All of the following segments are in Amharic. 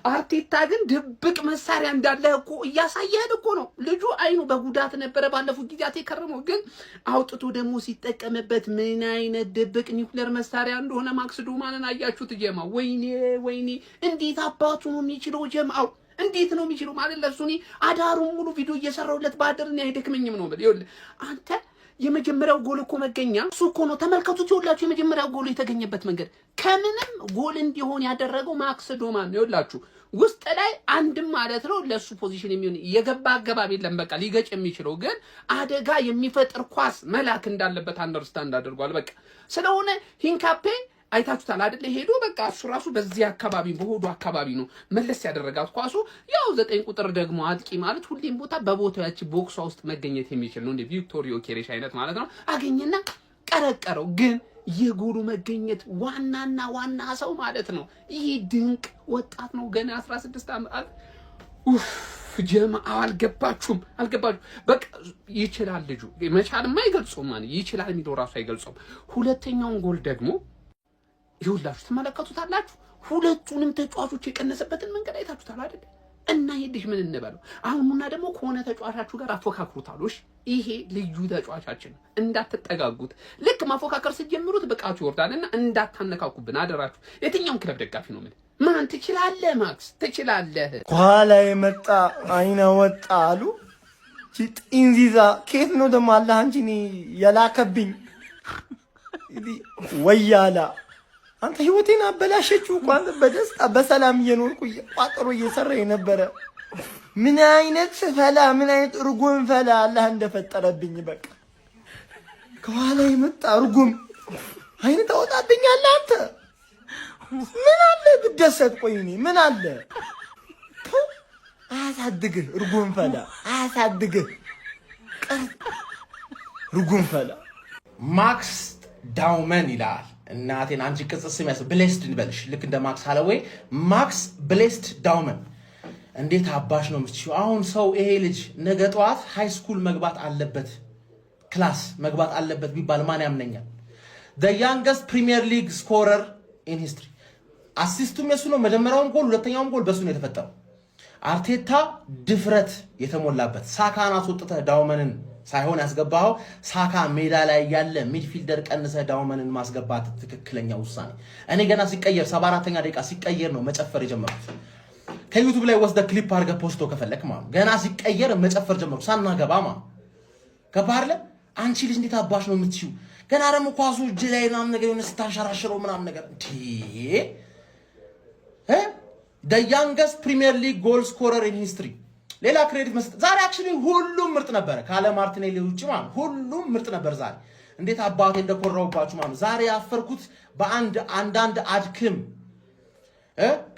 አርቴታ ግን ድብቅ መሳሪያ እንዳለህ እኮ እያሳየህን እኮ ነው። ልጁ አይኑ በጉዳት ነበረ ባለፉት ጊዜያት የከረመው፣ ግን አውጥቶ ደግሞ ሲጠቀምበት ምን አይነት ድብቅ ኒውክሌር መሳሪያ እንደሆነ ማክስ ዶማንን አያችሁት ጀማው? ወይኔ ወይኔ! እንዴት አባቱ ነው የሚችለው ጀማው? እንዴት ነው የሚችለው ማለት ለሱ እኔ አዳሩን ሙሉ ቪዲዮ እየሰራሁለት ባደርን አይደክመኝም ነው ማለት አንተ የመጀመሪያው ጎል እኮ መገኛ እሱ እኮ ነው። ተመልከቱት፣ ይኸውላችሁ የመጀመሪያው ጎል የተገኘበት መንገድ ከምንም ጎል እንዲሆን ያደረገው ማክስ ዶማን ነው። ይኸውላችሁ ውስጥ ላይ አንድም ማለት ነው ለሱ ፖዚሽን የሚሆን የገባ አገባብ የለም። በቃ ሊገጭ የሚችለው ግን አደጋ የሚፈጥር ኳስ መላክ እንዳለበት አንደርስታንድ አድርጓል። በቃ ስለሆነ ሂንካፔ አይታችሁታል አይደል? ሄዶ በቃ እሱ ራሱ በዚህ አካባቢ በሆዱ አካባቢ ነው መለስ ያደረጋት ኳሱ። ያው 9 ቁጥር ደግሞ አጥቂ ማለት ሁሌም ቦታ በቦታው ያቺ ቦክሷ ውስጥ መገኘት የሚችል ነው፣ እንደ ቪክቶሪዮ ኬሬሽ አይነት ማለት ነው። አገኘና ቀረቀረው። ግን የጎሉ መገኘት ዋናና ዋና ሰው ማለት ነው ይህ ድንቅ ወጣት ነው፣ ገና 16 ዓመት። ጀማዓ አልገባችሁም? በቃ ይችላል ልጁ። መቻልማ አይገልጾም ማለት ይችላል የሚለው ራሱ አይገልጾም። ሁለተኛውን ጎል ደግሞ ይኸውላችሁ ትመለከቱታላችሁ። ሁለቱንም ተጫዋቾች የቀነሰበትን መንገድ አይታችሁታል አይደል? እና ይሄድሽ ምን እንበለው አሁንና ደግሞ ከሆነ ተጫዋቻችሁ ጋር አፎካክሩታሉሽ። ይሄ ልዩ ተጫዋቻችን እንዳትጠጋጉት። ልክ ማፎካከር ስትጀምሩት ብቃቱ ይወርዳልና እንዳታነካኩብን አደራችሁ። የትኛውን ክለብ ደጋፊ ነው? ምን ማን ትችላለህ? ማክስ ትችላለህ። ኋላ የመጣ አይነ ወጣ አሉ ጢንዚዛ ከየት ነው ደግሞ አላህ አንቺ የላከብኝ ወያላ አንተ ህይወቴን አበላሸችው እኮ። አንተ በደስታ በሰላም እየኖርኩ ቋጥሮ እየሰራ የነበረ ምን አይነት ፈላ ምን አይነት እርጉም ፈላ አላህ እንደፈጠረብኝ። በቃ ከኋላ የመጣ እርጉም አይን ታወጣብኛለህ አንተ። ምን አለ ብደሰት? ቆይ እኔ ምን አለ አያሳድግህ እርጉም ፈላ አያሳድግህ እርጉም ፈላ። ማክስ ዳውመን ይላል። እናቴን አንቺ ቅጽ ስም ያስ ብሌስድ እንበልሽ ልክ እንደ ማክስ ሃሎዌይ ማክስ ብሌስድ ዳውመን። እንዴት አባሽ ነው የምትችይው? አሁን ሰው ይሄ ልጅ ነገ ጠዋት ሃይ ስኩል መግባት አለበት ክላስ መግባት አለበት ቢባል ማን ያምነኛል? the youngest premier league scorer in history። አሲስቱም የሱ ነው። መጀመሪያውም ጎል ሁለተኛውም ጎል በሱ ነው የተፈጠረው። አርቴታ ድፍረት የተሞላበት ሳካን አስወጥተህ ዳውመንን ሳይሆን ያስገባው ሳካ ሜዳ ላይ ያለ ሚድፊልደር ቀንሰ ዳውመንን ማስገባት ትክክለኛ ውሳኔ። እኔ ገና ሲቀየር 74ኛ ደቂቃ ሲቀየር ነው መጨፈር የጀመሩት። ከዩቲዩብ ላይ ወስደ ክሊፕ አድርገ ፖስቶ ከፈለክ ማለት ገና ሲቀየር መጨፈር ጀመሩ ሳናገባ ማለት ከባርለ። አንቺ ልጅ እንዴት አባሽ ነው የምትይው? ገና ደግሞ ኳሱ እጅ ላይ ምናምን ነገር የሆነ ስታንሸራሽረው ምናምን ነገር the youngest Premier League goal scorer in history። ሌላ ክሬዲት መስጠት ዛሬ አክቹሊ ሁሉም ምርጥ ነበር ካለ ማርቲኔሊ ውጪ ማለት ሁሉም ምርጥ ነበር ዛሬ። እንዴት አባቴ እንደኮራውባችሁ ማለት ዛሬ ያፈርኩት አንዳንድ አድክም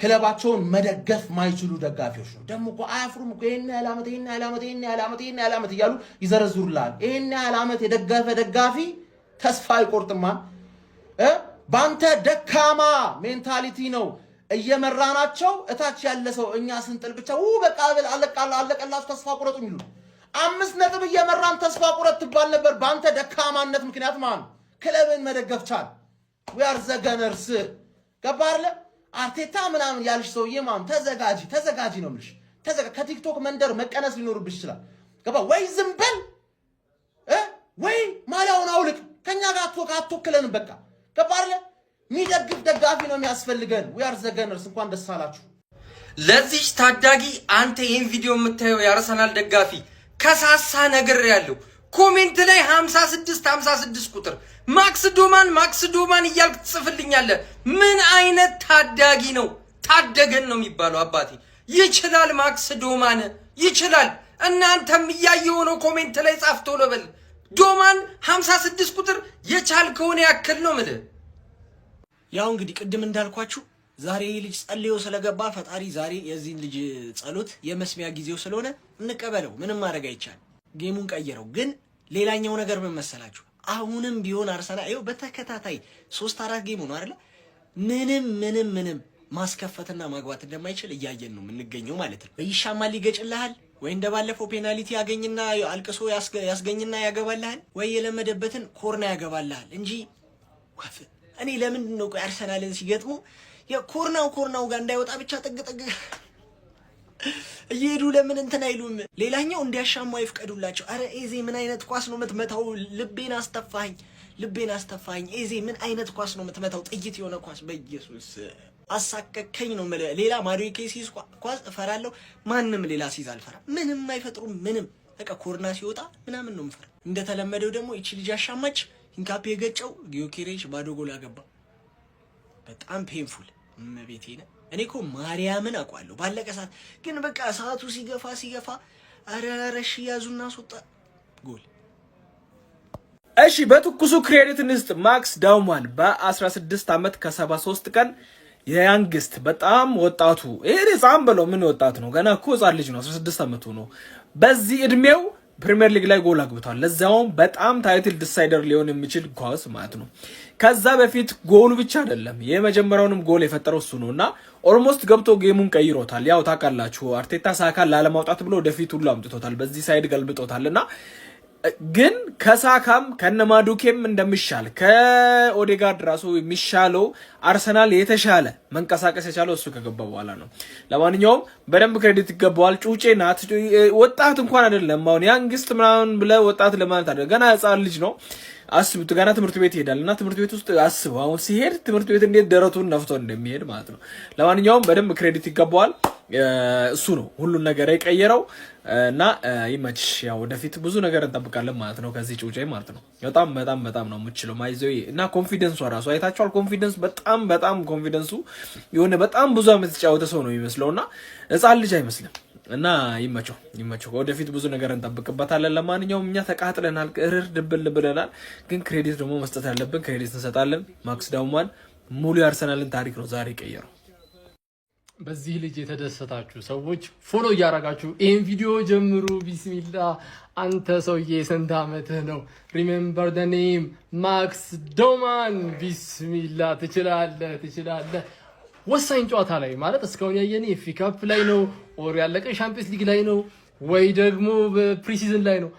ክለባቸውን መደገፍ ማይችሉ ደጋፊዎች ነው። ደግሞ እኮ አያፍሩም እኮ ይሄን ያህል ዓመት እያሉ ይዘረዝሩላል። ይሄን ያህል ዓመት የደገፈ ደጋፊ ተስፋ አይቆርጥማ። ባንተ ደካማ ሜንታሊቲ ነው እየመራናቸው እታች ያለ ሰው እኛ ስንጥል ብቻ በቃ አለቀላችሁ ተስፋ ቁረጡ የሚሉ 5 ነጥብ እየመራን ተስፋ ቁረጥ ትባል ነበር። ባንተ ደካማነት ምክንያት ማለት ክለብን መደገፍ ቻል። we are the gunners ገባርለ አርቴታ ምናምን ያልሽ ሰውዬ ማለት ተዘጋጂ ነው የምልሽ። ከቲክቶክ መንደር መቀነስ ሊኖርብሽ ይችላል። ገባ ወይ? ዝም በል ወይ ማሊያውን አውልቅ። ከኛ ጋር አትወክለን በቃ ገባርለ ሚደግፍ ደጋፊ ነው የሚያስፈልገን። we are the gunners። እንኳን ደስ አላችሁ። ለዚህ ታዳጊ አንተ ይሄን ቪዲዮ የምታየው የአርሰናል ደጋፊ ከሳሳ ነገር ያለው ኮሜንት ላይ 56 ቁጥር ማክስ ዶማን እያልክ ትጽፍልኛለህ። ምን አይነት ታዳጊ ነው? ታደገን ነው የሚባለው አባቴ። ይችላል ማክስ ዶማን ይችላል። እናንተም እያየው ነው። ኮሜንት ላይ ጻፍ ቶሎ በል። ዶማን 56 ቁጥር የቻልከውን ያክል ነው ማለት። ያው እንግዲህ ቅድም እንዳልኳችሁ ዛሬ ልጅ ጸልዮ ስለገባ ፈጣሪ ዛሬ የዚህን ልጅ ጸሎት የመስሚያ ጊዜው ስለሆነ እንቀበለው። ምንም ማድረግ አይቻልም። ጌሙን ቀየረው። ግን ሌላኛው ነገር ምን መሰላችሁ? አሁንም ቢሆን አርሰናል ይኸው በተከታታይ 3-4 ጌም ነው አይደል? ምንም ማስከፈትና ማግባት እንደማይችል እያየን ነው የምንገኘው ማለት ነው። ይሻማል ይገጭልሃል ወይ እንደባለፈው ፔናልቲ ያገኝና አልቅሶ ያስገኝና ያገባልሃል ወይ የለመደበትን ኮርና ያገባልሃል እንጂ እኔ ለምንድን ነው አርሰናልን ሲገጥሙ የኮርናው ጋር እንዳይወጣ ብቻ ጥግ እየሄዱ ለምን እንትን አይሉም? ሌላኛው እንዲያሻሙ አይፍቀዱላቸው። አረ ኤዜ ምን አይነት ኳስ ነው የምትመታው? ልቤን አስተፋኝ። ኤዜ ምን አይነት ኳስ ነው የምትመታው? ጥይት የሆነ ኳስ በኢየሱስ አሳከከኝ ነው ማለት። ሌላ ማሪዮ ኬሲስ ኳስ እፈራለሁ። ማንም ሌላ ሲዝ አልፈራም። ምንም አይፈጥሩም። ምንም በቃ ኮርና ሲወጣ ምናምን ነው የምፈራ። እንደተለመደው ደግሞ እቺ ልጅ አሻማች ኢንካፔ የገጨው ጊዮኬሬሽ ባዶ ጎል አገባ። በጣም ፔንፉል መቤቴ ነው። እኔ እኮ ማርያምን አውቀዋለሁ ባለቀ ሰዓት፣ ግን በቃ ሰዓቱ ሲገፋ አረረሽ ያዙና አስወጣ ጎል። እሺ በትኩሱ ክሬዲት እንስጥ። ማክስ ዳውማን በ16 ዓመት ከ73 ቀን የያንግስት በጣም ወጣቱ ይሄ ህፃን ብለው ምን ወጣት ነው ገና እኮ ህፃን ልጅ ነው 16 ዓመቱ ነው። በዚህ እድሜው ፕሪሚየር ሊግ ላይ ጎል አግብቷል። ለዛውም በጣም ታይትል ዲሳይደር ሊሆን የሚችል ኳስ ማለት ነው። ከዛ በፊት ጎሉ ብቻ አይደለም የመጀመሪያውንም ጎል የፈጠረው እሱ ነውና ኦልሞስት ገብቶ ጌሙን ቀይሮታል። ያው ታውቃላችሁ አርቴታ ሳካን ላለማውጣት ብሎ ወደፊት ሁሉ አምጥቶታል። በዚህ ሳይድ ገልብጦታልና ግን ከሳካም ከነማዱኬም እንደሚሻል ከኦዴጋርድ ራሱ የሚሻለው አርሰናል የተሻለ መንቀሳቀስ የቻለው እሱ ከገባ በኋላ ነው። ለማንኛውም በደንብ ክሬዲት ይገባዋል። ጩጬ ናት ወጣት እንኳን አይደለም። አሁን ያንግስት ምናምን ብለህ ወጣት ለማለት አይደለም፣ ገና ህፃን ልጅ ነው። አስቡት ገና ትምህርት ቤት ይሄዳልና ትምህርት ቤት ውስጥ አስቡ አሁን ሲሄድ ትምህርት ቤት እንዴት ደረቱን ነፍቶ እንደሚሄድ ማለት ነው። ለማንኛውም በደንብ ክሬዲት ይገባዋል። እሱ ነው ሁሉን ነገር የቀየረው እና ይመች። ያው ወደፊት ብዙ ነገር እንጠብቃለን ማለት ነው ከዚህ ጩጬ ማለት ነው። በጣም ነው የምችለው ማይዘው እና ኮንፊደንሱ ራሱ አይታችኋል። ኮንፊደንስ በጣም ኮንፊደንሱ የሆነ በጣም ብዙ አመት የተጫወተ ሰው ነው የሚመስለውና ህፃን ልጅ አይመስልም። እና ይመቸው ወደፊት ብዙ ነገር እንጠብቅበታለን። ለማንኛውም እኛ ተቃጥለናል፣ እርር ድብል ብለናል። ግን ክሬዲት ደግሞ መስጠት ያለብን ክሬዲት እንሰጣለን። ማክስ ዳውማን ሙሉ የአርሰናልን ታሪክ ነው ዛሬ ቀየረው። በዚህ ልጅ የተደሰታችሁ ሰዎች ፎሎ እያደረጋችሁ ይህን ቪዲዮ ጀምሩ። ቢስሚላ አንተ ሰውዬ ስንት ዓመትህ ነው? ሪሜምበር ደ ኔም ማክስ ዳውማን። ቢስሚላ ትችላለህ። ወሳኝ ጨዋታ ላይ ማለት እስካሁን ያየን ኤፍ ኤ ካፕ ላይ ነው ኦር ያለቀ ሻምፒየንስ ሊግ ላይ ነው ወይ ደግሞ በፕሪሲዝን ላይ ነው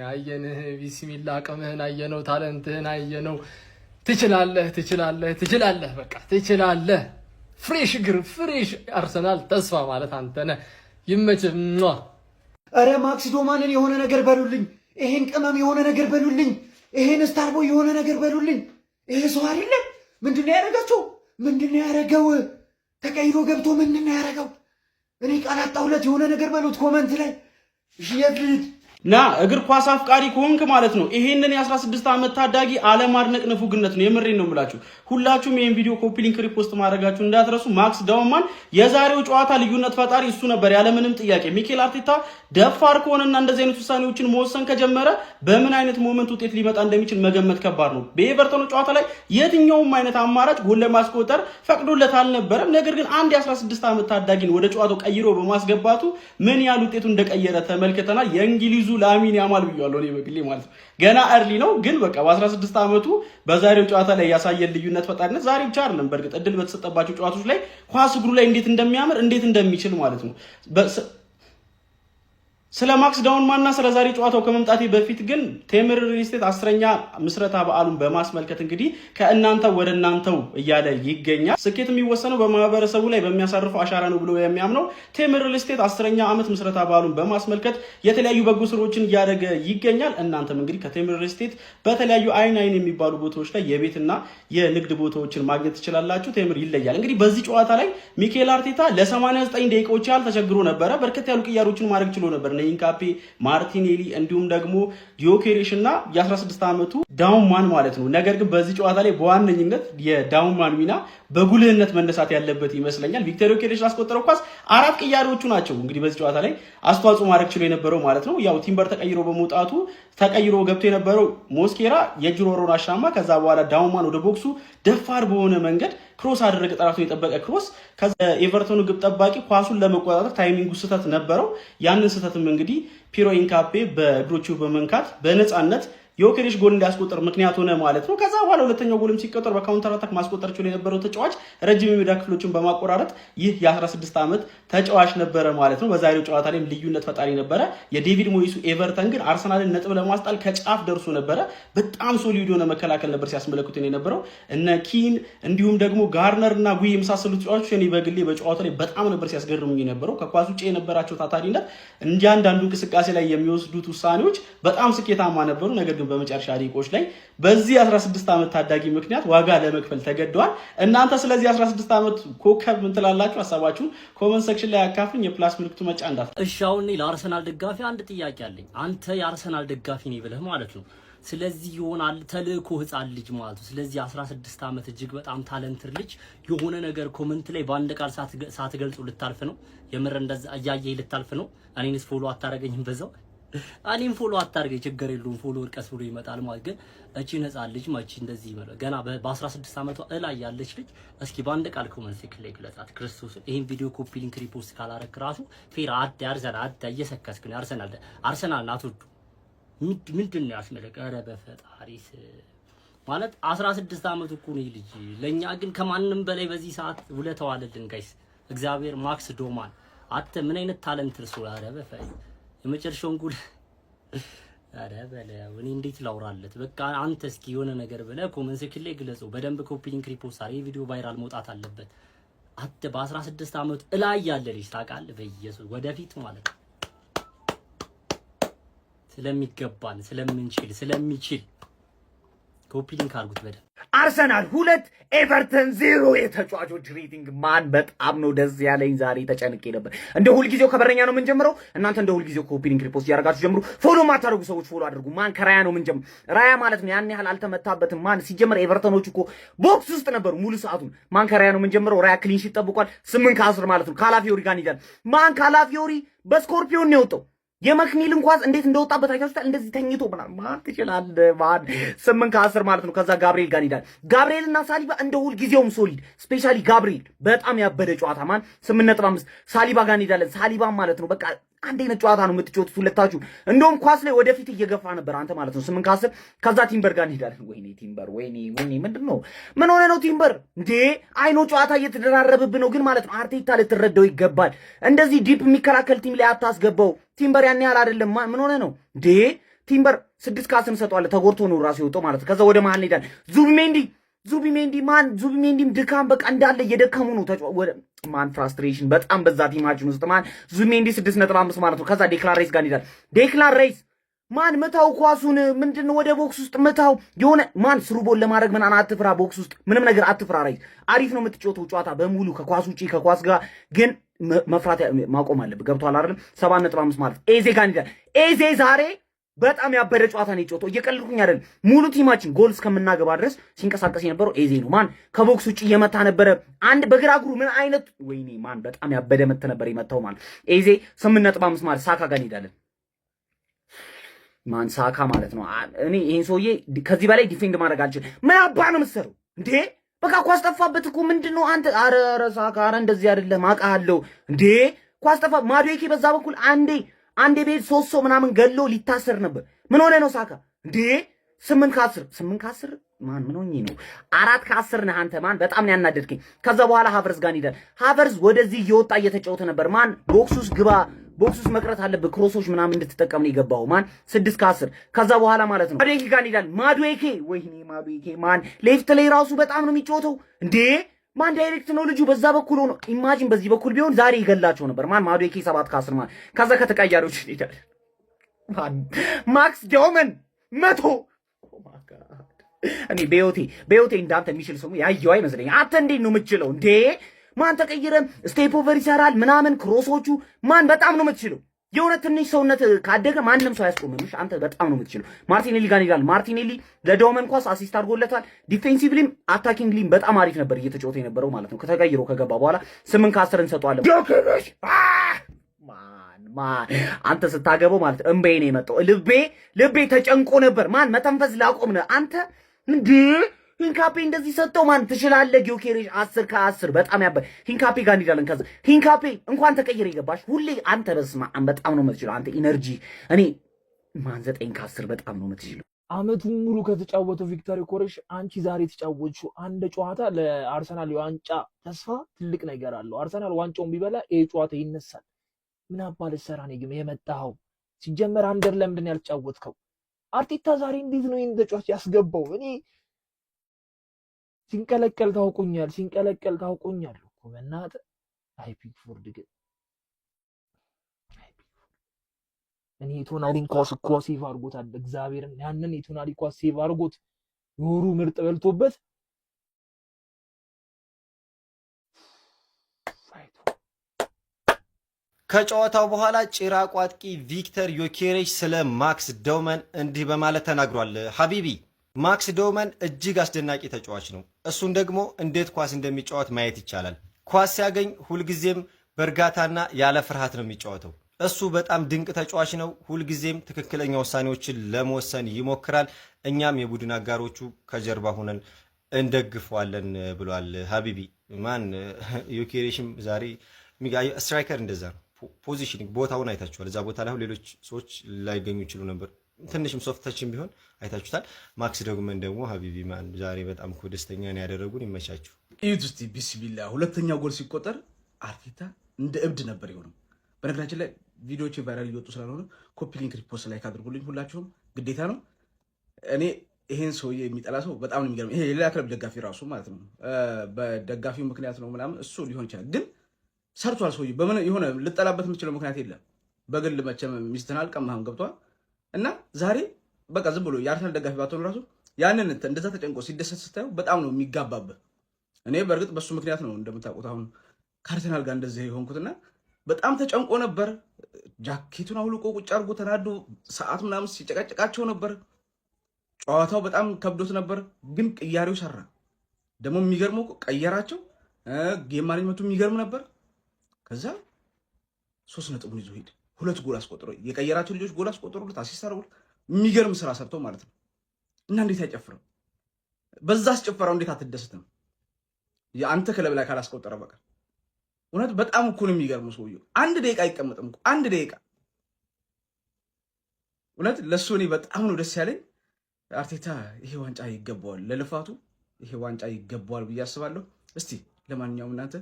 አየንህ። ቢስሚላ አቅምህን አየነው፣ ታለንትህን አየነው። ትችላለህ፣ በቃ ትችላለህ። ፍሬሽ አርሰናል ተስፋ ማለት አንተ ነህ። ይመችህ። አረ ማክስ ዳውማንን የሆነ ነገር በሉልኝ፣ ይሄን ቅመም የሆነ ነገር በሉልኝ፣ ይሄን ስታርቦ የሆነ ነገር በሉልኝ። ይሄ ሰው አይደለም። ምንድነው ያደረገው? ተቀይሮ ገብቶ ምንድነው ያደረገው? እኔ ቃል አጣሁለት። የሆነ ነገር በሉት ኮመንት ላይ ና እግር ኳስ አፍቃሪ ከሆንክ ማለት ነው ይሄንን የ16 ዓመት ታዳጊ አለማድነቅ ንፉግነት ነው። የምሬን ነው የምላችሁ። ሁላችሁም ይሄን ቪዲዮ ኮፒ ሊንክ ሪፖስት ማድረጋችሁ እንዳትረሱ። ማክስ ዳውማን የዛሬው ጨዋታ ልዩነት ፈጣሪ እሱ ነበር ያለምንም ጥያቄ። ሚኬል አርቴታ ደፋር ከሆነና እንደዚህ አይነት ውሳኔዎችን መወሰን ከጀመረ በምን አይነት ሞመንት ውጤት ሊመጣ እንደሚችል መገመት ከባድ ነው። በኤቨርተን ጨዋታ ላይ የትኛውም አይነት አማራጭ ጎል ለማስቆጠር ፈቅዶለት አልነበረም። ነገር ግን አንድ የ16 ዓመት ታዳጊን ወደ ጨዋታው ቀይሮ በማስገባቱ ምን ያህል ውጤቱ እንደቀየረ ተመልክተናል። የእንግሊዙ ላሚን ያማል ብያለሁ እኔ በግሌ ማለት ነው። ገና እርሊ ነው ግን በቃ በ16 ዓመቱ በዛሬው ጨዋታ ላይ ያሳየን ልዩነት ፈጣሪነት ዛሬ ብቻ አይደለም፣ በእርግጥ እድል በተሰጠባቸው ጨዋታዎች ላይ ኳስ እግሩ ላይ እንዴት እንደሚያምር እንዴት እንደሚችል ማለት ነው። ስለ ማክስ ዳውማንና ስለ ዛሬ ጨዋታው ከመምጣቴ በፊት ግን ቴምር ሪል ስቴት 10ኛ ምስረታ በዓሉን በማስመልከት እንግዲህ ከእናንተ ወደ እናንተው እያለ ይገኛል። ስኬት የሚወሰነው በማህበረሰቡ ላይ በሚያሳርፈው አሻራ ነው ብሎ የሚያምነው ቴምር ሪል ስቴት 10ኛ ዓመት ምስረታ በዓሉን በማስመልከት የተለያዩ በጎ ስራዎችን እያደረገ ይገኛል። እናንተም እንግዲህ ከቴምር ሪል ስቴት በተለያዩ አይን የሚባሉ ቦታዎች ላይ የቤትና የንግድ ቦታዎችን ማግኘት ትችላላችሁ። ቴምር ይለያል። እንግዲህ በዚህ ጨዋታ ላይ ሚኬል አርቴታ ለ89 ደቂቃዎች ያህል ተቸግሮ ነበረ። በርከት ያሉ ቅያሮችን ማድረግ ችሎ ነበር። ኢንካፔ፣ ማርቲኔሊ እንዲሁም ደግሞ ጊዮኬሬሽ እና የ16 ዓመቱ ዳውማን ማለት ነው። ነገር ግን በዚህ ጨዋታ ላይ በዋነኝነት የዳውማን ሚና በጉልህነት መነሳት ያለበት ይመስለኛል። ቪክቶር ዮኬሬሽ ያስቆጠረው ኳስ 4 ቅያሬዎቹ ናቸው እንግዲህ በዚህ ጨዋታ ላይ አስተዋጽኦ ማድረግ ችሎ የነበረው ማለት ነው። ያው ቲምበር ተቀይሮ በመውጣቱ ተቀይሮ ገብቶ የነበረው ሞስኬራ የጅሮሮን አሻማ፣ ከዛ በኋላ ዳውማን ወደ ቦክሱ ደፋር በሆነ መንገድ ክሮስ አደረገ። ጠራቱን የጠበቀ ክሮስ። ከዛ ኤቨርቶኑ ግብ ጠባቂ ኳሱን ለመቆጣጠር ታይሚንጉ ስህተት ነበረው። ያንን ስህተትም እንግዲህ ፒሮ ኢንካፔ በእግሮቹ በመንካት በነፃነት ዮኬሬሽ ጎል እንዲያስቆጥር ምክንያት ሆነ ማለት ነው። ከዛ በኋላ ሁለተኛው ጎልም ሲቆጠር በካውንተር አታክ ማስቆጠር ችሎ የነበረው ተጫዋች ረጅም የሜዳ ክፍሎችን በማቆራረጥ ይህ የ16 ዓመት ተጫዋች ነበረ ማለት ነው። በዛሬው ጨዋታ ላይም ልዩነት ፈጣሪ ነበረ። የዴቪድ ሞይሱ ኤቨርተን ግን አርሰናልን ነጥብ ለማስጣል ከጫፍ ደርሶ ነበረ። በጣም ሶሊድ የሆነ መከላከል ነበር ሲያስመለክቱን የነበረው። እነ ኪን እንዲሁም ደግሞ ጋርነር እና ጉይ የመሳሰሉት ተጫዋቾች እኔ በግሌ በጨዋታው ላይ በጣም ነበር ሲያስገርሙኝ የነበረው። ከኳስ ውጪ የነበራቸው ታታሪነት እንጂ አንዳንዱ እንቅስቃሴ ላይ የሚወስዱት ውሳኔዎች በጣም ስኬታማ ነበሩ። ነገር ግን በመጨረሻ ደቂቃዎች ላይ በዚህ 16 ዓመት ታዳጊ ምክንያት ዋጋ ለመክፈል ተገደዋል። እናንተ ስለዚህ 16 ዓመት ኮከብ ምን ትላላችሁ? ሀሳባችሁን ኮሜንት ሴክሽን ላይ አካፍሉኝ። የፕላስ ምልክቱ መጫ እንዳት። እሺ አሁን ለአርሰናል ደጋፊ አንድ ጥያቄ አለኝ። አንተ የአርሰናል ደጋፊ ነኝ ብለህ ማለት ነው። ስለዚህ ይሆናል ተልእኮ ህፃን ልጅ ማለት ነው። ስለዚህ 16 ዓመት እጅግ በጣም ታለንትር ልጅ የሆነ ነገር ኮሜንት ላይ በአንድ ቃል ሳትገልጹ ልታልፍ ነው። የምር እንደዛ እያየህ ልታልፍ ነው። እኔንስ ፎሎ አታረገኝም በዛው እኔም ፎሎ አታርገኝ፣ ችግር የለውም ፎሎ እርቀስ ብሎ ይመጣል ማለት። ግን እቺ ህፃን ልጅ ማቺ እንደዚህ ይመጣ ገና በ16 ዓመቷ እላይ ያለች ልጅ እስኪ በአንድ ቃል ኮሜንት ሴክሽን ላይ ግለጻት ክርስቶስ። ይሄን ቪዲዮ ኮፒ ሊንክ ሪፖስት ካላረክ ራሱ ፌር አርሰናል እየሰከስክ ነው። አርሰናል አትወዱ ምንድን ነው ያስመለከ? ኧረ በፈጣሪስ ማለት 16 ዓመት እኮ ነው ልጅ። ለኛ ግን ከማንም በላይ በዚህ ሰዓት ውለታው አለልን ጋይስ። እግዚአብሔር ማክስ ዶማን አተ ምን አይነት ታለንት እርሱ። ኧረ በፈጣሪ የመጨረሻውን ጉድ ኧረ በለው። እኔ እንዴት ላውራለት? በቃ አንተ እስኪ የሆነ ነገር ብለህ ኮሜንት ሴክሽን ላይ ግለጸው። በደንብ ኮፒ ሊንክ ሪፖስት አድርግ። ቪዲዮ ቫይራል መውጣት አለበት። አተ በ16 ዓመት እላይ ያለ ልጅ ታውቃለህ? በኢየሱስ ወደፊት ማለት ነው ስለሚገባን ስለሚችል ኮፒ ሊንክ አድርጉት በደንብ። አርሰናል 2 ኤቨርተን 0 የተጫዋቾች ሬቲንግ ማን በጣም ነው ደስ ያለኝ። ዛሬ ተጨንቄ ነበር። እንደ ሁልጊዜው ከበረኛ ነው የምንጀምረው። እናንተ እንደ ሁልጊዜው ኮፒ ሊንክ ሪፖስት ያደርጋችሁ ጀምሩ። ፎሎ ማታደርጉ ሰዎች ፎሎ አድርጉ። ማን ከራያ ነው የምንጀምረው። ራያ ማለት ነው ያን ያህል አልተመታበትም። ማን ሲጀምር ኤቨርተኖች እኮ ቦክስ ውስጥ ነበሩ ሙሉ ሰዓቱን። ማን ከራያ ነው የምንጀምረው። ራያ ክሊን ሺት ጠብቋል። 8 ከ10 ማለት ነው። ካላፊዮሪ ጋር ይላል። ማን ካላፊዮሪ በስኮርፒዮን ነው የወጣው። የመክኒል እንኳን እንዴት እንደወጣበት አይታችሁታል። እንደዚህ ተኝቶ ማን ትችላለህ? ማን 8 ከ10 ማለት ነው። ከዛ ጋብሪኤል ጋር ይላል። ጋብሪኤልና ሳሊባ እንደ ሁል ጊዜውም ሶሊድ፣ ስፔሻሊ ጋብሪኤል በጣም ያበደ ጨዋታ። ማን 8.5 ሳሊባ ጋር ይላል። ሳሊባ ማለት ነው በቃ አንድ አይነት ጨዋታ ነው የምትጫወቱት ሁለታችሁ። እንደውም ኳስ ላይ ወደፊት እየገፋ ነበር አንተ ማለት ነው። 8 ከ10 ከዛ ቲምበር ጋር ይላል። ወይኔ ቲምበር፣ ወይኔ ምንድነው? ምን ሆነ ነው ቲምበር እንዴ? አይኖ ጨዋታ እየተደራረበብ ነው ግን ማለት ነው። አርቴታ ልትረዳው ይገባል። እንደዚህ ዲፕ የሚከላከል ቲም ላይ አታስገባው። ቲምበር ያን ያህል አይደለም። ምን ሆነ ነው እንዴ? ቲምበር 6 ከ10 ሰጠዋለ። ተጎድቶ ነው ራሱ የወጣው ማለት ነው። ከዛ ወደ መሃል ይላል። ዙቢሜንዲም ድካም በቃ እንዳለ እየደከሙ ነው ወደ ማን ፍራስትሬሽን በጣም በዛ ቲማችን ውስጥ ማን ዙቢሜንዲ 6.5 ማለት ነው። ከዛ ዴክላን ራይስ ጋር ይላል። ዴክላን ራይስ ማን መታው ኳሱን ምንድነው ወደ ቦክስ ውስጥ መታው የሆነ ማን ስሩቦል ለማድረግ ምን አትፍራ፣ ቦክስ ውስጥ ምንም ነገር አትፍራ። ራይስ አሪፍ ነው የምትጫወተው ጨዋታ በሙሉ ከኳስ ውጪ ከኳስ ጋር ግን መፍራት ማቆም አለብህ። ገብቷል አይደል? 7.5 ማለት ኤዜ ጋር ይላል። ኤዜ ዛሬ በጣም ያበደ ጨዋታ ነው የጨዋታው። እየቀለድኩኝ አይደል? ሙሉ ቲማችን ጎል እስከምናገባ ድረስ ሲንቀሳቀስ የነበረው ኤዜ ነው። ማን ከቦክስ ውጪ እየመታ ነበረ። አንድ በግራ እግሩ ምን አይነት ወይኔ ማን በጣም ያበደ መት ነበር የመታው ማለት ኤዜ 8.5 ማለት ሳካ ጋር እንሄዳለን። ማን ሳካ ማለት ነው። እኔ ይሄን ሰውዬ ከዚህ በላይ ዲፌንድ ማድረግ አልችልም። ምን አባ ነው የምትሰራው እንዴ? በቃ ኳስ ጠፋበት እኮ ምንድነው አንተ? አረ ሳካ አረ እንደዚህ አይደለም አውቃለሁ እንዴ። ኳስ ጠፋ። ማዱዌኬ በዛ በኩል አንዴ ቤት 3 ሰው ምናምን ገሎ ሊታሰር ነበር። ምን ሆነ ነው ሳካ እንዴ? 8 ከ10 ማን ምን ሆኜ ነው? 4 ከ10 ነህ አንተ ማን በጣም ነው ያናደድከኝ። ከዛ በኋላ ሃቨርዝ ጋር ይላል። ሃቨርዝ ወደዚህ እየወጣ እየተጫወተ ነበር። ማን ቦክሱስ ግባ፣ ቦክሱስ መቅረት አለብህ፣ ክሮሶች ምናምን እንድትጠቀም ነው የገባው። ማን 6 ከ10 ከዛ በኋላ ማለት ነው ማዱዌኬ ጋር ይላል። ማዱዌኬ ወይኔ ማዱዌኬ ማን ሌፍት ላይ ራሱ በጣም ነው የሚጫወተው እንዴ። ማን ዳይሬክት ነው ልጁ በዛ በኩል ሆኖ ኢማጂን በዚህ በኩል ቢሆን ዛሬ ይገላቸው ነበር። ማን ማዱዌኬ 7 ከ10 ማን ከዛ ከተቀያሪዎች ይላል። ማን ማክስ ዶመን 100 እኔ በዮቴ እንዳንተ የሚችል ሰው ያየው አይመስለኝ። አንተ እንዴት ነው የምትችለው እንዴ? ማን ተቀይረ ስቴፕ ኦቨር ይሰራል ምናምን ክሮሶቹ ማን በጣም ነው የምትችለው። የሆነ ትንሽ ሰውነት ካደገ ማንንም ሰው ያስቆምምሽ። አንተ በጣም ነው የምትችለው። ማርቲኔሊ ጋር ይላል። ማርቲኔሊ ለዶመን ኳስ አሲስት አድርጎለታል። ዲፌንሲቭሊም አታኪንግሊም በጣም አሪፍ ነበር እየተጫወተ የነበረው ማለት ነው። ከተቀይሮ ከገባ በኋላ 8 ከ10 እንሰጠዋለን። ማን አንተ ስታገበው ማለት እንበይ ነው የመጣው። ልቤ ተጨንቆ ነበር። ማን መተንፈስ ላቆም ነው አንተ እንዴ? ሂንካፔ እንደዚህ ሰጠው። ማን ትችላለህ? ጊዮኬሬሽ 10 ከ10 በጣም ያበ ሂንካፔ ጋር እንሄዳለን። ከዛ ሂንካፔ እንኳን ተቀይረ ይገባሽ ሁሌ አንተ በስማ በጣም ነው የምትችለው አንተ ኢነርጂ። እኔ ማን 9 ከ10 በጣም ነው የምትችለው። አመቱን ሙሉ ከተጫወተው ቪክተር ዮኬሬሽ አንቺ ዛሬ የተጫወትሽው አንድ ጨዋታ ለአርሰናል የዋንጫ ተስፋ ትልቅ ነገር አለው። አርሰናል ዋንጫውን ቢበላ ይሄ ጨዋታ ይነሳል። ምን አባለ ሰራ ነው ግን የመጣው? ሲጀመር አንደር ለምንድን ያልተጫወትከው? አርቴታ ዛሬ እንዴት ነው ይሄን ተጫዋች ያስገባው? እኔ ሲንቀለቀል ታውቆኛል እኮ በእናትህ። አይ ፒክፎርድ ግን እኔ ቶናሊን ኳስ እኮ ሴቭ አድርጎታል። እግዚአብሔርን ያንን የቶናሊ ኳስ ሴቭ አድርጎት ዮሩ ምርጥ በልቶበት ከጨዋታው በኋላ ጭራቁ አጥቂ ቪክተር ዮኬሬሽ ስለ ማክስ ዳውመን እንዲህ በማለት ተናግሯል። ሀቢቢ ማክስ ዳውመን እጅግ አስደናቂ ተጫዋች ነው። እሱን ደግሞ እንዴት ኳስ እንደሚጫወት ማየት ይቻላል። ኳስ ሲያገኝ ሁልጊዜም በእርጋታና ያለ ፍርሃት ነው የሚጫወተው። እሱ በጣም ድንቅ ተጫዋች ነው። ሁልጊዜም ትክክለኛ ውሳኔዎችን ለመወሰን ይሞክራል። እኛም የቡድን አጋሮቹ ከጀርባ ሆነን እንደግፈዋለን ብሏል። ሀቢቢ ማን ዮኬሬሽም ዛሬ ስትራይከር እንደዛ ነው። ፖዚሽኒንግ ቦታውን አይታችኋል። እዛ ቦታ ላይ ሌሎች ሰዎች ላይገኙ ይችሉ ነበር። ትንሽም ሶፍት ተችን ቢሆን አይታችሁታል። ማክስ ዳውመን ደግሞ ሀቢቢ ማን ዛሬ በጣም እኮ ደስተኛ ነው ያደረጉን። ይመቻችሁ። እዩት እስቲ ቢስሚላ። ሁለተኛው ጎል ሲቆጠር አርቴታ እንደ እብድ ነበር የሆነው። በነገራችን ላይ ቪዲዮዎች ቫይራል እየወጡ ስላልሆነ ኮፒ ሊንክ ሪፖስት ላይ ካድርጉልኝ፣ ሁላችሁም ግዴታ ነው። እኔ ይሄን ሰውዬ የሚጠላ ሰው በጣም ነው የሚገርም። ይሄ የሌላ ክለብ ደጋፊ ራሱ ማለት ነው በደጋፊው ምክንያት ነው ምናምን እሱ ሊሆን ይችላል፣ ግን ሰርቷል ሰውዬ። በምን የሆነ ልጠላበት የምችለው ምክንያት የለም። በግል መቼም ሚስትህን አልቀማህም፣ ገብቷል። እና ዛሬ በቃ ዝም ብሎ የአርሰናል ደጋፊ ባትሆን ራሱ ያንን እንደዛ ተጨንቆ ሲደሰት ስታየው በጣም ነው የሚጋባብህ። እኔ በእርግጥ በሱ ምክንያት ነው እንደምታውቁት አሁን ከአርሰናል ጋር እንደዚህ የሆንኩትና በጣም ተጨንቆ ነበር። ጃኬቱን አውልቆ ቁጭ አድርጎ ተናዶ ሰዓት ምናምን ሲጨቃጨቃቸው ነበር። ጨዋታው በጣም ከብዶት ነበር፣ ግን ቅያሬው ሰራ። ደግሞ የሚገርመው ቀየራቸው። ጌም ማኔጅመንቱ የሚገርም ነበር። ከዛ 3 ነጥቡን ይዞ ሄደ። 2 ጎል አስቆጥሮ የቀየራቸው ልጆች ጎል አስቆጥሮለት አሲስት አድርጎለት የሚገርም ስራ ሰርቶ ማለት ነው። እና እንዴት አይጨፍርም? በዛ አስጨፈራው እንዴት አትደስትም? የአንተ ክለብ ላይ ካላስቆጠረ በቀር እውነት በጣም እኮ ነው የሚገርመው ሰውየው። 1 ደቂቃ አይቀመጥም እኮ 1 ደቂቃ። እውነት ለሱ እኔ በጣም ነው ደስ ያለኝ። አርቴታ ይሄ ዋንጫ ይገባዋል፣ ለልፋቱ ይሄ ዋንጫ ይገባዋል ብዬ አስባለሁ። እስቲ ለማንኛውም እናንተ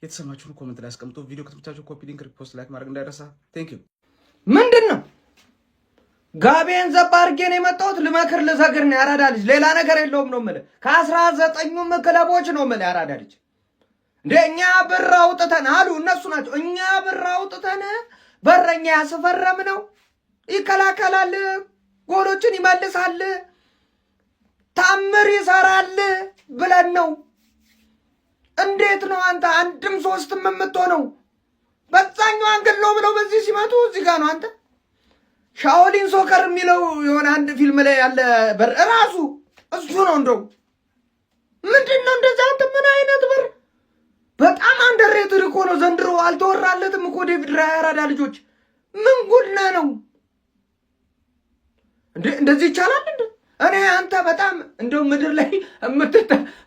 የተሰማችሁን ኮሜንት ላይ አስቀምጡ። ቪዲዮ ከተመቻችሁ ኮፒ ሊንክ ሪፖስት ላይክ ማድረግ እንዳይረሳ። ቴንክ ዩ። ምንድነው ጋቤን ዘባ አድርጌ ነው የመጣሁት። ልመክር ልዘግር ነው ያራዳ ልጅ፣ ሌላ ነገር የለውም ነው የምልህ። ከ19ኙም ክለቦች ነው የምልህ ያራዳ ልጅ። እንደ እኛ ብር አውጥተን አሉ እነሱ ናቸው። እኛ ብር አውጥተን በረኛ ያስፈረም ነው ይከላከላል፣ ጎሎችን ይመልሳል፣ ታምር ይሰራል ብለን ነው። እንዴት ነው አንተ 1ም 3ም የምትሆነው? በዛኛው አንግል ነው ብለው በዚህ ሲመጡ እዚህ ጋር ነው አንተ። ሻኦሊን ሶከር የሚለው የሆነ አንድ ፊልም ላይ ያለ በር እራሱ እሱ ነው። እንደው ምንድነው እንደዛ? አንተ ምን አይነት በር? በጣም አንደርሬትድ እኮ ነው ዘንድሮ። አልተወራለትም እኮ ዴቪድ ራያ ያራዳ ልጆች። ምን ጉድ ነው እንዴ? እንደዚህ ይቻላል እንዴ? እኔ አንተ በጣም እንደው ምድር ላይ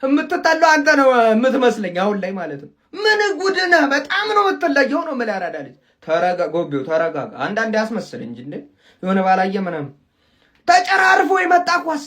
የምትጠላው አንተ ነው የምትመስለኝ አሁን ላይ ማለት ነው። ምን ጉድ ነህ? በጣም ነው የምትለየው ነው የምልህ ያራዳ ልጅ። ተረጋጋ ጎቤው ተረጋጋ። አንዳንዴ ያስመስል እንጂ እንዴ የሆነ ባላየ ምናምን ተጨራርፎ የመጣ ኳስ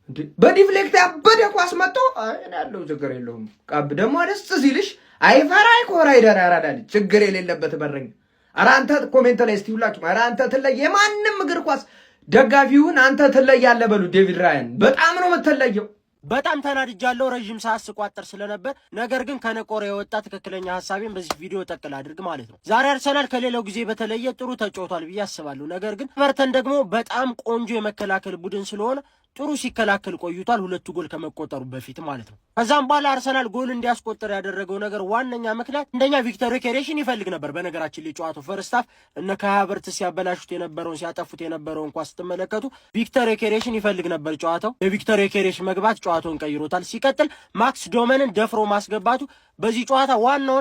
እንዴ በዲፍሌክት ያበደ ኳስ መጥቶ እኔ ያለው ችግር የለውም። ቀብ ደግሞ ደስ ሲልሽ አይፈራ አይኮራ ይደራ ያራዳ ልጅ ችግር የሌለበት በረኝ። ኧረ አንተ ኮሜንት ላይ እስቲ ሁላችሁ ኧረ አንተ ትለየ የማንም እግር ኳስ ደጋፊውን አንተ ትለያለህ በሉ። ዴቪድ ራያን በጣም ነው የምትለየው። በጣም ተናድጃለሁ ረዥም ሰዓት ስቋጠር ስለነበር። ነገር ግን ከነቆረ የወጣ ትክክለኛ ሀሳቤን በዚህ ቪዲዮ ጠቅል አድርግ ማለት ነው። ዛሬ አርሰናል ከሌላው ጊዜ በተለየ ጥሩ ተጫውቷል ብዬ አስባለሁ። ነገር ግን ኤቨርተን ደግሞ በጣም ቆንጆ የመከላከል ቡድን ስለሆነ ጥሩ ሲከላከል ቆይቷል፣ 2 ጎል ከመቆጠሩ በፊት ማለት ነው። ከዛም በኋላ አርሰናል ጎል እንዲያስቆጠር ያደረገው ነገር ዋነኛ ምክንያት እንደኛ ቪክተር ዮኬሬሽን ይፈልግ ነበር። በነገራችን ላይ ጨዋታው ፈርስት ሃፍ እነ ካይ ሃቨርትዝ ሲያበላሹት የነበረውን ሲያጠፉት የነበረውን ኳስ ስትመለከቱ ቪክተር ዮኬሬሽን ይፈልግ ነበር ጨዋታው። የቪክተር ዮኬሬሽ መግባት ጨዋታውን ቀይሮታል። ሲቀጥል ማክስ ዳውመንን ደፍሮ ማስገባቱ በዚህ ጨዋታ ዋናው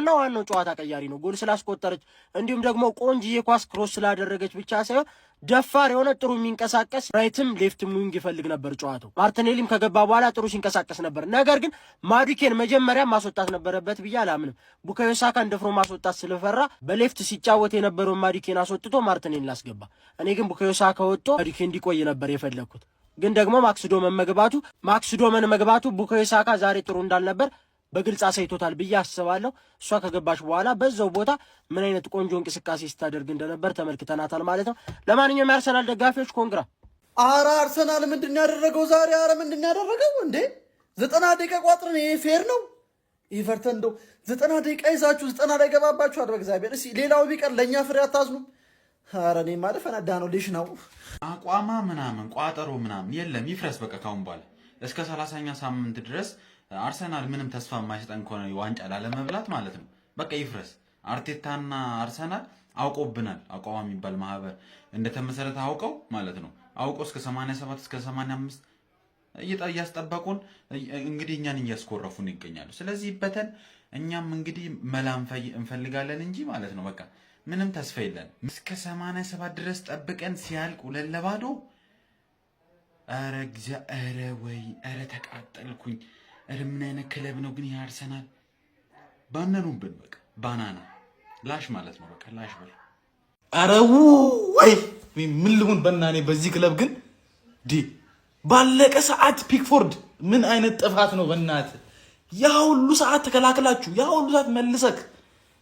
ጨዋታ ቀያሪ ነው። ጎል ስላስቆጠረች እንዲሁም ደግሞ ቆንጆዬ ኳስ ክሮስ ስላደረገች ብቻ ሳይሆን ደፋር የሆነ ጥሩ የሚንቀሳቀስ ራይትም ሌፍትም ዊንግ ይፈልግ ነበር ጨዋታው። ማርቲኔሊም ከገባ በኋላ ጥሩ ሲንቀሳቀስ ነበር። ነገር ግን ማዱኬን መጀመሪያ ማስወጣት ነበረበት ብዬ አላምንም። ቡካዮ ሳካን ደፍሮ ማስወጣት ስለፈራ በሌፍት ሲጫወት የነበረውን ማዱኬን አስወጥቶ ማርቲኔሊን ላስገባ። እኔ ግን ቡካዮ ሳካ ወጥቶ ማዱኬ እንዲቆይ ነበር የፈለግኩት። ግን ደግሞ ማክስ ዶመን መግባቱ ቡካዮ ሳካ ዛሬ ጥሩ እንዳልነበር በግልጽ አሳይቶታል ብዬ አስባለሁ። እሷ ከገባች በኋላ በዛው ቦታ ምን አይነት ቆንጆ እንቅስቃሴ ስታደርግ እንደነበር ተመልክተናታል ማለት ነው። ለማንኛውም የአርሰናል ደጋፊዎች ኮንግራ። አረ አርሰናል ምንድን ያደረገው ዛሬ? አረ ምንድን ያደረገው እንዴ? 90 ደቂቃ ቋጥረን ይሄ ፌር ነው? ኤቨርተን እንደው 90 ደቂቃ ይዛችሁ 90 ላይ ገባባችኋል። በእግዚአብሔር እስኪ ሌላው ቢቀር ለእኛ ፍሬ አታዝኑም? አረ እኔ ማለት ፈነዳ ነው ልሽ ነው አቋማ ምናምን ቋጠሮ ምናምን የለም፣ ይፍረስ በቃ። ካሁን በኋላ እስከ 30ኛ ሳምንት ድረስ አርሰናል ምንም ተስፋ የማይሰጠን ከሆነ ዋንጫ ላለመብላት ማለት ነው በቃ ይፍረስ። አርቴታና አርሰናል አውቆብናል። አቋማ የሚባል ማህበር እንደተመሰረተ አውቀው ማለት ነው አውቀው እስከ 87 እስከ 85 እያስጠበቁን እንግዲህ እኛን እያስኮረፉን ይገኛሉ። ስለዚህ በተን እኛም እንግዲህ መላ እንፈልጋለን እንጂ ማለት ነው በቃ ምንም ተስፋ የለን። እስከ 87 ድረስ ጠብቀን ሲያልቅ 2-0 አረ ግዛ አረ ወይ አረ ተቃጠልኩኝ። አረ ምን አይነት ክለብ ነው ግን ያርሰናል? ባነኑብን በቃ ባናና ላሽ ማለት ነው በቃ ላሽ በል። አረ ወይ ምን ልሁን በእናኔ በዚህ ክለብ ግን ባለቀ ሰዓት ፒክፎርድ ምን አይነት ጥፋት ነው በእናት? ያ ሁሉ ሰዓት ተከላክላችሁ ያ ሁሉ ሰዓት መልሰክ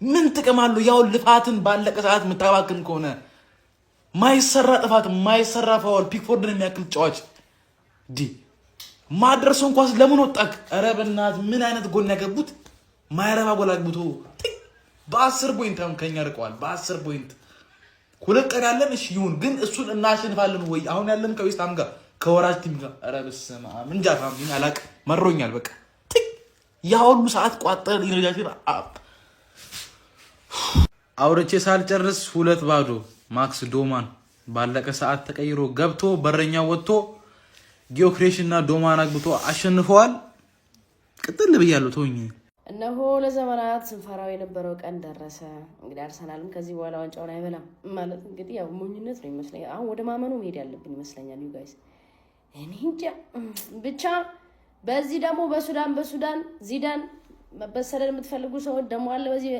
ምን ጥቅም አለው? ያው ልፋትን ባለቀ ሰዓት የምታባክን ከሆነ ማይሰራ ጥፋት ማይሰራ ፋውል ፒክፎርድን የሚያክል ጫዋች ማድረሰው እንኳን ለምን ወጣክ? ኧረ በእናትህ ምን አይነት ጎል ያገቡት? ማይረባ ጎል አግብቶ በ10 ፖይንት አሁን ከኛ ርቀዋል። በ10 ፖይንት ሁለት ቀን ያለን እሺ ይሁን፣ ግን እሱን እናሸንፋለን ወይ? አሁን ያለን ከዌስትሃም ጋር ከወራጅ ቲም ጋር ኧረ በስመ አብ እንጃ ታምኝ አላቅ መሮኛል። በቃ ያ ሁሉ ሰዓት ቋጠር ኢነርጂያችን አውርቼ ሳልጨርስ 2-0 ማክስ ዶማን ባለቀ ሰዓት ተቀይሮ ገብቶ በረኛ ወጥቶ ጊዮክሬሽ እና ዶማን አግብቶ አሸንፈዋል። ቅጥል ብያለሁ ተውኝ። እነሆ ለዘመናት ስንፈራው የነበረው ቀን ደረሰ። እንግዲህ አርሰናልም ከዚህ በኋላ ዋንጫውን አይበላም ማለት እንግዲህ ያው ሞኝነት ነው ይመስለኛል። አሁን ወደ ማመኑ መሄድ ያለብን ይመስለኛል። ዩ ጋይስ እኔ እንጃ ብቻ። በዚህ ደግሞ በሱዳን ዚዳን መበሰደድ የምትፈልጉ ሰዎች ደግሞ አለ። በዚህ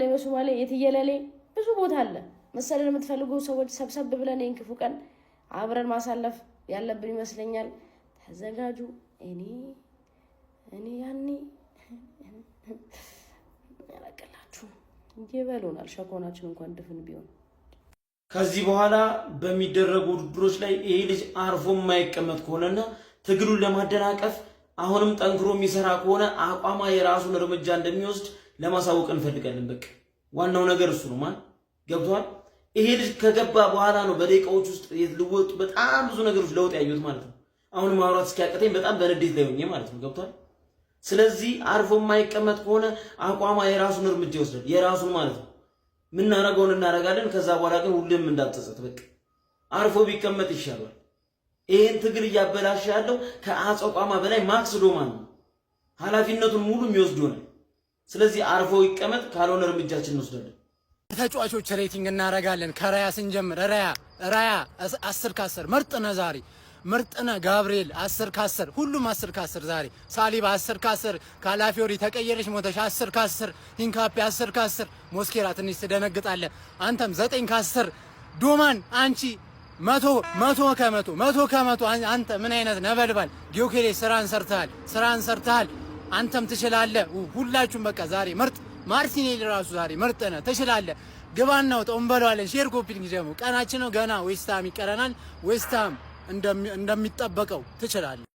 በሶማሌ የትየለሌ ብዙ ቦታ አለ። መሰደድ የምትፈልጉ ሰዎች ሰብሰብ ብለን ይህን ክፉ ቀን አብረን ማሳለፍ ያለብን ይመስለኛል። ተዘጋጁ። እኔ ያኔ ያላቀላችሁ ይበሉናል። ሸኮናችን እንኳን ድፍን ቢሆን ከዚህ በኋላ በሚደረጉ ውድድሮች ላይ ይሄ ልጅ አርፎ የማይቀመጥ ከሆነና ትግሉን ለማደናቀፍ አሁንም ጠንክሮ የሚሰራ ከሆነ አቋማ የራሱን እርምጃ እንደሚወስድ ለማሳወቅ እንፈልጋለን። በቃ ዋናው ነገር እሱ ነው። ማን ገብቷል? ይሄ ልጅ ከገባ በኋላ ነው በደቂቃዎች ውስጥ የልወጡ በጣም ብዙ ነገሮች ለውጥ ያዩት ማለት ነው። አሁን ማውራት እስኪያቀተኝ በጣም በንዴት ላይ ሆኜ ማለት ነው። ገብቷል? ስለዚህ አርፎ የማይቀመጥ ከሆነ አቋማ የራሱን እርምጃ ይወስዳል። የራሱን ማለት ነው። ምናረገውን እናረጋለን። ከዛ በኋላ ግን ሁሌም እንዳትጸጸት በቃ አርፎ ቢቀመጥ ይሻላል። ይሄን ትግል እያበላሸ ያለው ከአቋማ በላይ ማክስ ዶማን ነው። ኃላፊነቱን ሙሉ የሚወስድ ይሆናል። ስለዚህ አርፎ ይቀመጥ፣ ካልሆነ እርምጃችን እንወስዳለን። ተጫዋቾች ሬቲንግ እናረጋለን። ከራያ ስንጀምር ራያ 10 ከ10 ምርጥ ነህ ዛሬ ምርጥ ነህ። ጋብሪኤል 10 ከ10 ሁሉም 10 ከ10 ዛሬ። ሳሊባ 10 ከ10 ካላፊዮሪ ተቀየረች ሞተሽ 10 ከ10 ሂንካፒ 10 ከ10 ሞስኬራ ትንሽ ትደነግጣለህ። አንተም 9 ከ10 ዶማን አንቺ 100 ከመቶ አንተ ምን አይነት ነበልባል ጊዮኬሬ ስራን ሰርተሃል። አንተም ትችላለህ። ሁላችሁም በቃ ዛሬ ምርጥ። ማርቲኔሊ ራሱ ዛሬ ምርጥ ነህ፣ ትችላለህ። ግባና ወጣው እንበለዋለን። ሼር ኮፒሊንግ ደግሞ ቀናችን ነው ገና። ዌስትሃም ይቀረናል። ዌስትሃም እንደሚጠበቀው ትችላለህ።